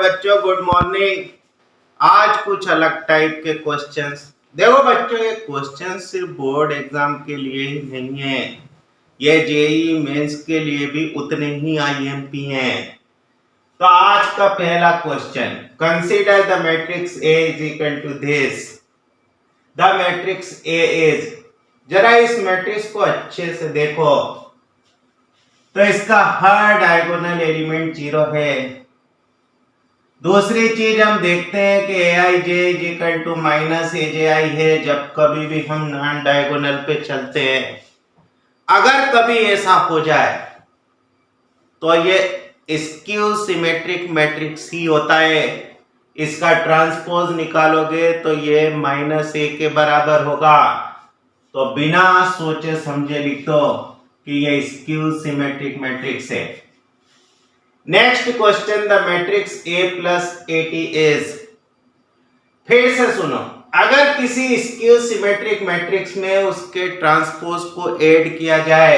बच्चों, good morning. आज कुछ अलग टाइप के क्वेश्चंस। देखो बच्चों, ये क्वेश्चन सिर्फ बोर्ड एग्जाम के लिए ही नहीं है, ये जेईई मेंस के लिए भी उतने ही आईएमपी हैं। तो आज का पहला question, consider the matrix A is equal to this. The matrix A is, जरा इस मैट्रिक्स को अच्छे से देखो तो इसका हर डायगोनल एलिमेंट 0 है। दूसरी चीज हम देखते हैं कि aij is equal to minus एji है जब कभी भी हम नॉन डायगोनल पे चलते हैं। अगर कभी ऐसा हो जाए तो ये स्क्यू सिमेट्रिक मैट्रिक्स ही होता है। इसका ट्रांसपोज निकालोगे तो ये -a के बराबर होगा। तो बिना सोचे समझे लिख दो कि ये स्क्यू सिमेट्रिक मैट्रिक्स है। Next question, the matrix A plus AT is. फिर से सुनो, अगर किसी स्क्यू सिमेट्रिक मैट्रिक्स में उसके ट्रांसपोज को ऐड किया जाए,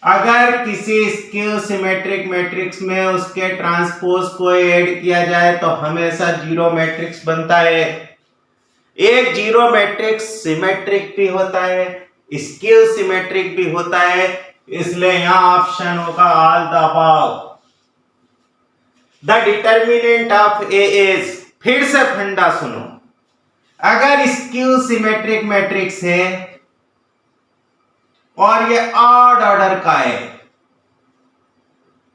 अगर किसी स्क्यू सिमेट्रिक मैट्रिक्स में उसके ट्रांसपोज को ऐड किया जाए तो हमेशा जीरो मैट्रिक्स बनता है। एक जीरो मैट्रिक्स सिमेट्रिक भी होता है, स्क्यू सिमेट्रिक भी होता है, इसलिए यहां ऑप्शन होगा all the above. The determinant of A is. फिर से फंडा सुनो, अगर स्क्यू सिमेट्रिक मैट्रिक्स है और ये ऑड ऑर्डर का है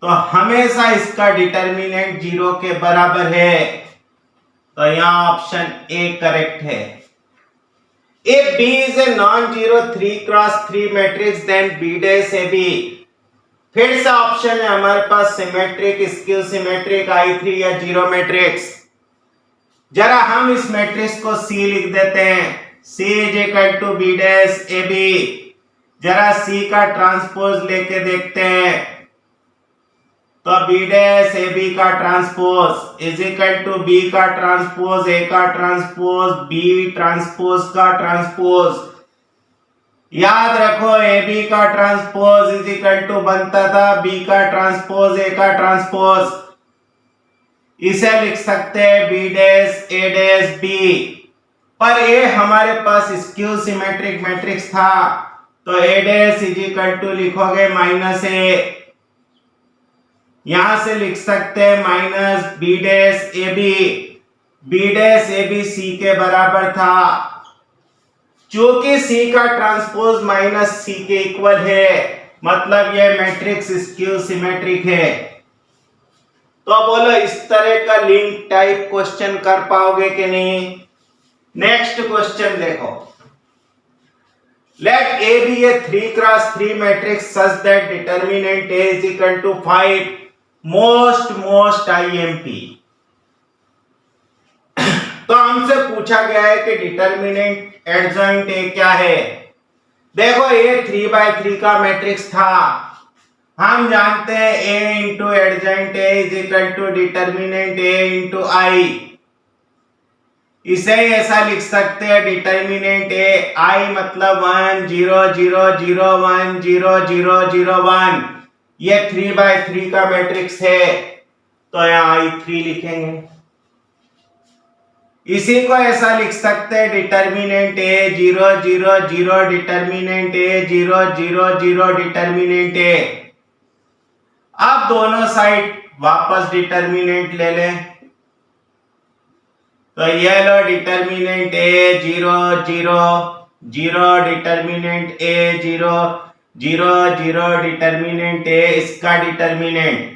तो हमेशा इसका डिटर्मिनेंट 0 के बराबर है। तो यहां ऑप्शन ए करेक्ट है। If B is a non-zero 3x3 matrix, then B dash AB। फिर से ऑप्शन है हमारे पास सिमेट्रिक, स्क्यू सिमेट्रिक, I3 या जीरो मैट्रिक्स। जरा हम इस मैट्रिक्स को C लिख देते हैं, C is equal to B dash AB। जरा C का ट्रांसपोज लेके देखते हैं तो B डैश AB का transpose is equal to B का ट्रांसपोज, A का ट्रांसपोज, B ट्रांसपोज का ट्रांसपोज। याद रखो AB का ट्रांसपोज इज इक्वल टू बनता था B का ट्रांसपोज, A का ट्रांसपोज। इसे लिख सकते हैं B dash A dash B। पर ये हमारे पास स्क्यू सिमेट्रिक मैट्रिक्स था तो A dash is equal to लिखोगे -a। यहां से लिख सकते हैं minus B dash AB। B dash AB C के बराबर था। चूंकि C का ट्रांसपोज -c के इक्वल है, मतलब यह मैट्रिक्स स्क्यू सिमेट्रिक है। तो बोलो इस तरह का लिंक टाइप क्वेश्चन कर पाओगे कि नहीं। नेक्स्ट क्वेश्चन देखो, late A be a 3x3 matrix such that determinant A is equal to 5। most IMP। तो हमसे पूछा गया है कि डिटर्मिनेंट एडजॉइंट ए क्या है। देखो ये 3x3 का मैट्रिक्स था, हम जानते हैं A into adjoint A is equal to determinant A into I। इसे ऐसा लिख सकते हैं, डिटर्मिनेंट A I मतलब 1 0 0 0 1 0 0 0 1। ये 3x3 का मैट्रिक्स है तो यहाँ I3 लिखेंगे। इसी को ऐसा लिख सकते हैं, determinant A 0 0 0 determinant A 0 0 0 determinant A। अब दोनों साइड वापस डिटर्मिनेंट ले लें तो ये लो, determinant A 0 0 0 determinant A 0 0 0 determinant A। इसका डिटर्मिनेंट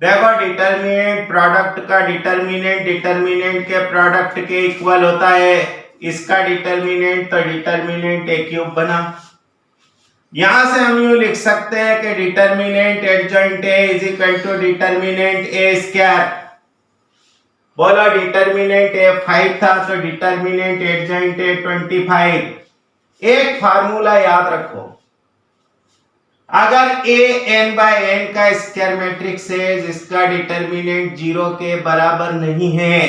देखो, डिटर्मिनेंट प्रोडक्ट का डिटर्मिनेंट डिटर्मिनेंट के प्रोडक्ट के इक्वल होता है। इसका डिटर्मिनेंट तो डिटर्मिनेंट A क्यूब बना। यहां से हम यूं लिख सकते हैं कि determinant adjoint A is equal to determinant A square. बोलो डिटर्मिनेंट A 5 था तो डिटर्मिनेंट एडजॉइंट A 25। एक फार्मूला याद रखो, अगर A n बाय n का स्क्वायर मैट्रिक्स है जिसका डिटर्मिनेंट 0 के बराबर नहीं है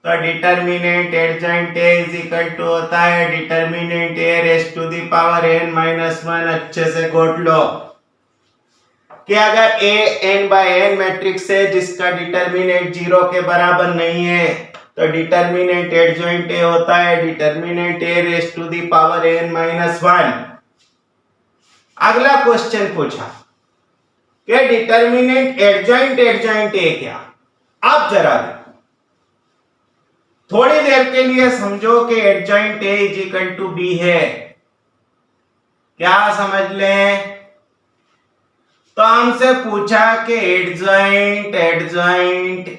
तो determinant adjoint A is equal to होता है determinant A raise to the power n-1। अच्छे से गोट लो। कि अगर A n by n matrix है जिसका डिटर्मिनेंट 0 के बराबर नहीं है तो डिटर्मिनेंट एडजॉइंट ए होता है, determinant a raise to the power n minus 1। अगला क्वेश्चन पूछा कि डिटर्मिनेंट एडजॉइंट ए क्या। अब जरा देखो, थोड़ी देर के लिए समझो कि adjoint A is equal to B है। क्या समझ लें? तो हमसे पूछा कि एडजॉइंट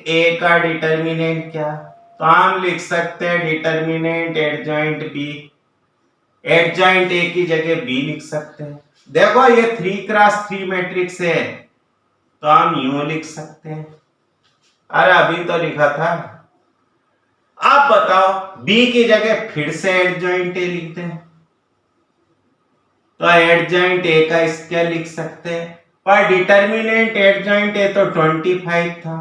ए का डिटर्मिनेंट क्या, तो हम लिख सकते हैं determinant adjoint B. Adjoint A की जगह बी लिख सकते हैं। देखो ये 3x3 मैट्रिक्स है तो हम यूं लिख सकते हैं। अरे अभी तो लिखा था। अब बताओ बी की जगह फिर से एडजॉइंट ए लिखते हैं तो एडजॉइंट ए का स्क्वायर लिख सकते हैं, पर डिटर्मिनेंट एडजॉइंट ए तो 25 था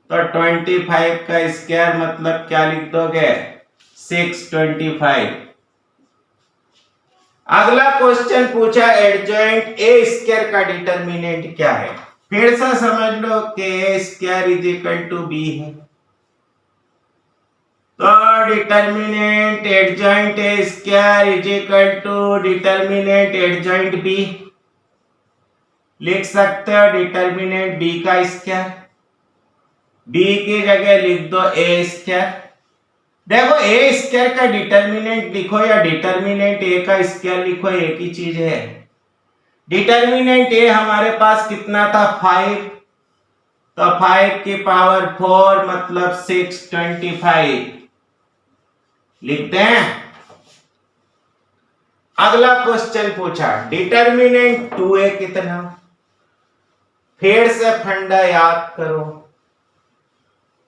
तो 25 का स्क्वायर मतलब क्या लिख दोगे? 625। अगला क्वेश्चन पूछा एडजॉइंट ए स्क्वायर का डिटर्मिनेंट क्या है। फिर से समझ लो कि a square is equal to B है तो determinant adjoint a square is equal to determinant adjoint b. लिख सकते हो डिटर्मिनेंट बी का स्क्वायर, बी की जगह लिख दो ए स्क्वायर। देखो ए स्क्वायर का डिटर्मिनेंट लिखो या डिटर्मिनेंट ए का स्क्वायर लिखो, एक ही चीज है। डिटर्मिनेंट ए हमारे पास कितना था? 5, तो 5 की पावर 4 मतलब 625 लिखते हैं। अगला क्वेश्चन पूछा डिटर्मिनेंट 2a कितना। फिर से फंडा याद करो।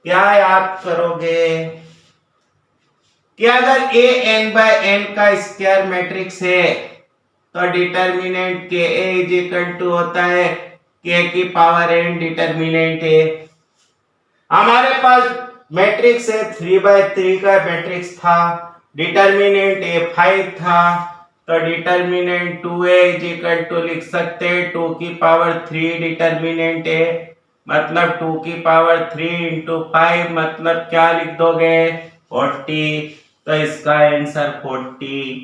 क्या याद करोगे कि अगर a n बाय n का स्क्वायर मैट्रिक्स है तो डिटर्मिनेंट के a इज इक्वल टू होता है k की पावर n डिटर्मिनेंट है। हमारे पास मैट्रिक्स है 3/3 का मैट्रिक्स था, डिटर्मिनेंट a 5 था तो determinant 2a is equal to लिख सकते हैं 2 की पावर 3 डिटर्मिनेंट a मतलब 2 की पावर 3 इंटू 5 मतलब क्या लिख दोगे? 40। तो इसका आंसर 40।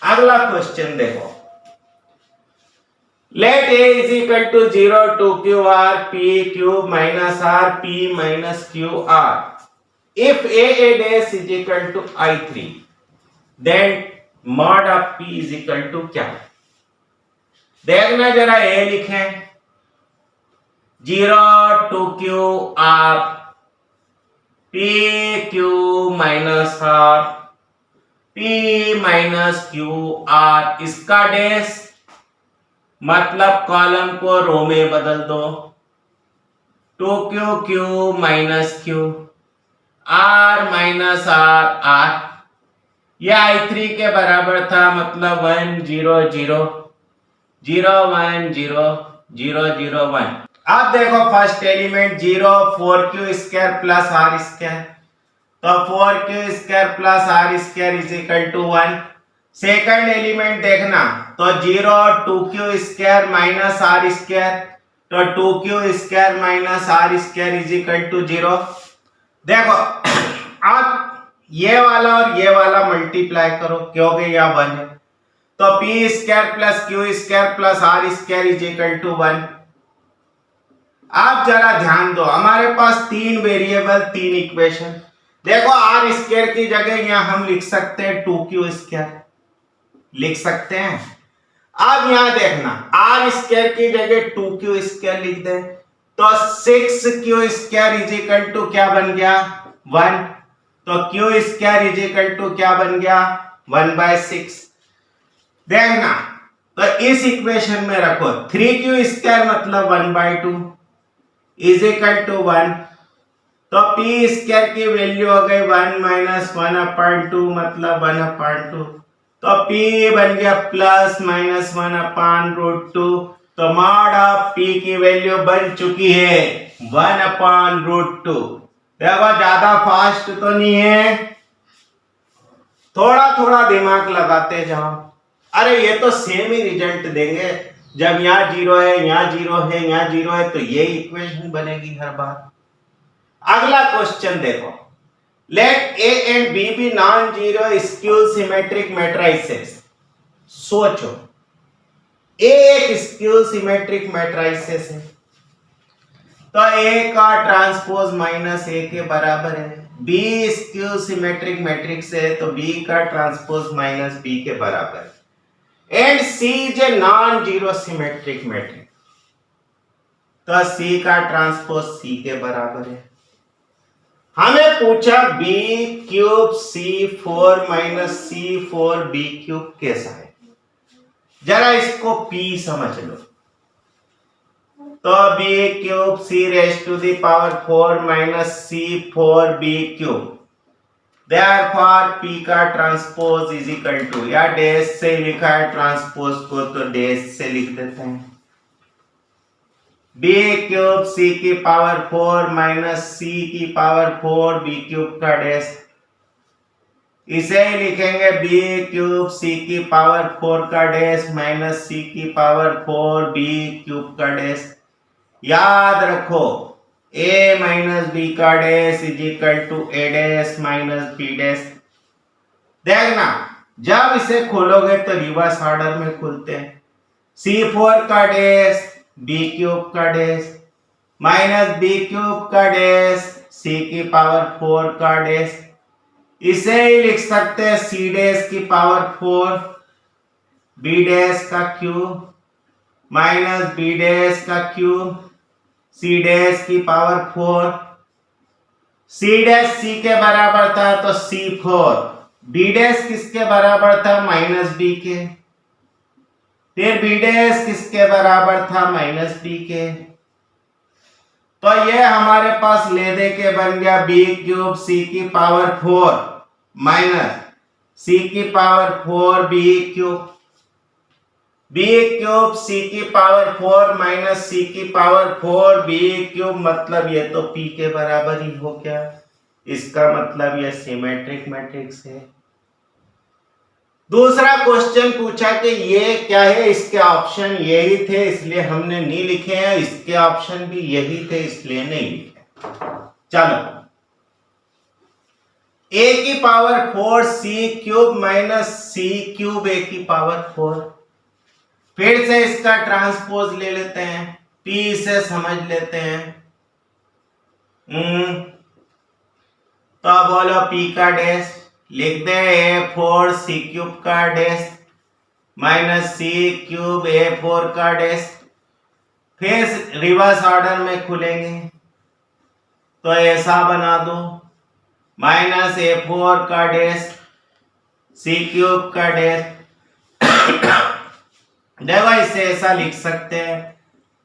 अगला क्वेश्चन देखो, late a is equal to 0 to q r p q minus r p minus q r. If a dash is equal to I3 then mod of p is equal to क्या? देखना जरा a लिखें 0 to q r p q minus r p minus q r, इसका dash मतलब column को रो में बदल दो। 2q q minus q r minus r r, यह I3 के बराबर था मतलब 1 0 0 0 1 0 0 0 1। अब देखो first element 0 4q square plus r square, तो 4q square plus r square is equal to 1। Second element देखना तो 0 2q square minus r square, तो 2q square minus r square is equal to 0। देखो अब ये वाला और ये वाला मल्टीप्लाई करो क्योंकि यह 1 है, तो p square plus q square plus r square is equal to 1। आप जरा ध्यान दो, हमारे पास 3 वेरिएबल 3 इक्वेशन। देखो r स्क्वायर की जगह यहां हम लिख सकते हैं 2q स्क्वायर लिख सकते हैं। अब यहां देखना r स्क्वायर की जगह 2q स्क्वायर लिख दे तो 6q square is equal to क्या बन गया? 1। तो q square is equal to क्या बन गया? 1/6। देखना तो इस इक्वेशन में रखो 3q स्क्वायर मतलब 1/2 इज इक्वल टू 1, तो p स्क्वायर की वैल्यू हो गई 1 माइनस 1/2 मतलब 1/2, तो p बन गया प्लस माइनस 1/√2, तो मॉड ऑफ p की वैल्यू बन चुकी है 1/√2। देखो ज्यादा फास्ट तो नहीं है, थोड़ा थोड़ा दिमाग लगाते जाओ। अरे ये तो सेम ही रिजल्ट देंगे, जब यहाँ 0 है, यहाँ 0 है, यहाँ 0 है, तो ये इक्वेशन बनेगी हर बार। अगला क्वेश्चन देखो, let A and B be non zero skew symmetric matrices. सोचो, ए एक स्क्यू सिमेट्रिक मैट्रिसेस है, तो ए का ट्रांसपोज माइनस ए के बराबर है। बी स्क्यू सिमेट्रिक मैट्रिक्स है, तो बी का ट्रांसपोज माइनस बी के बराबर है। And C is a non zero symmetric matrix, तो सी का ट्रांसपोज सी के बराबर है। हमें पूछा B cube C four minus C four B cube कैसा है, जरा इसको पी समझ लो। तो B cube C raise to the power 4 minus C four B cube, therefore P का ट्रांसपोज इज इक्वल टू, या डैश से लिखा है ट्रांसपोज को तो डैश से लिख देते हैं, बी क्यूब सी की पावर 4 माइनस सी की पावर 4 बी क्यूब का डैश। इसे ही लिखेंगे बी क्यूब सी की पावर 4 का डैश माइनस सी की पावर 4 बी क्यूब का डैश। याद रखो a माइनस बी का dash is equal to a dash minus b dash. देखना, जब इसे खोलोगे तो रिवर्स ऑर्डर में खुलते हैं। c4 का डैश b क्यूब का डैश माइनस b क्यूब का डैश c की पावर 4 का डैश। इसे ही लिख सकते हैं c डैश की पावर 4 b डैश का क्यूब माइनस b डैश का क्यूब c डैश की पावर 4। c डैश c के बराबर था तो c4, b डैश किसके बराबर था माइनस b के, फिर b डैश किसके बराबर था माइनस b के। तो ये हमारे पास ले दे के बन गया b क्यूब c की पावर 4 माइनस c की power 4 b cube, b cube c की पावर 4 माइनस c की पावर 4 b क्यूब, मतलब ये तो p के बराबर ही हो गया। इसका मतलब ये सिमेट्रिक मैट्रिक्स है। दूसरा क्वेश्चन पूछा कि ये क्या है, इसके ऑप्शन यही थे इसलिए हमने नहीं लिखे हैं, इसके ऑप्शन भी यही थे इसलिए नहीं लिखे। चलो, a की power 4 c cube minus c cube a की पावर 4। फिर से इसका ट्रांसपोज ले लेते हैं, p से समझ लेते हैं। तो बोलो p का डैश लिख दे a4 c क्यूब का dash minus c cube a4 का डैश। फिर रिवर्स ऑर्डर में खुलेंगे तो ऐसा बना दो, माइनस a4 का डैश c क्यूब का डैश। देखो इसे ऐसा लिख सकते हैं,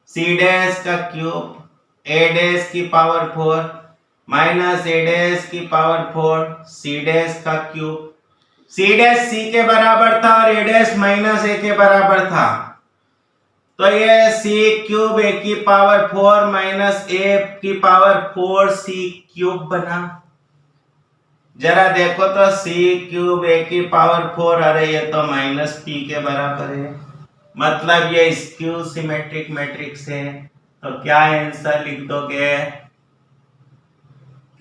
c डैश का क्यूब a डैश की पावर 4 माइनस a डैश की पावर 4 c डैश का क्यूब। c डैश c के बराबर था और a डैश माइनस a के बराबर था, तो ये c क्यूब a की पावर 4 माइनस a की पावर 4 c क्यूब बना। जरा देखो तो c क्यूब a की पावर 4, अरे ये तो माइनस p के बराबर है, मतलब ये स्क्यू सिमेट्रिक मैट्रिक्स है। तो क्या आंसर लिख दोगे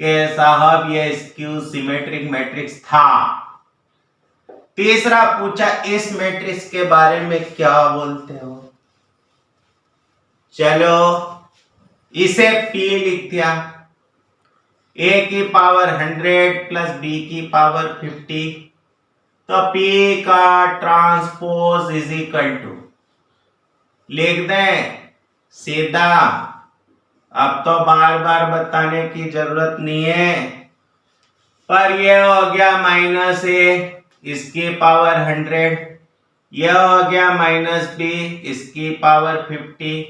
कि साहब ये स्क्यू सिमेट्रिक मैट्रिक्स था। तीसरा पूछा इस मैट्रिक्स के बारे में क्या बोलते हो। चलो इसे p लिख दिया, a की पावर 100 प्लस b की पावर 50, तो p का ट्रांसपोज इज इक्वल टू, लिख दें सीधा, अब तो बार बार बताने की जरूरत नहीं है, पर यह हो गया माइनस a इसकी पावर 100, यह हो गया माइनस b इसकी पावर 50,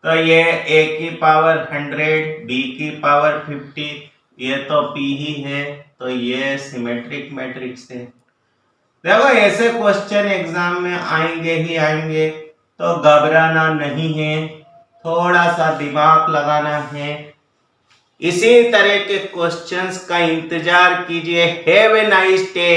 तो ये a की पावर 100 b की पावर 50, ये तो p ही है, तो ये सिमेट्रिक मैट्रिक्स है। देखो ऐसे क्वेश्चन एग्जाम में आएंगे ही आएंगे, तो घबराना नहीं है, थोड़ा सा दिमाग लगाना है। इसी तरह के क्वेश्चंस का इंतजार कीजिए। Have a nice day.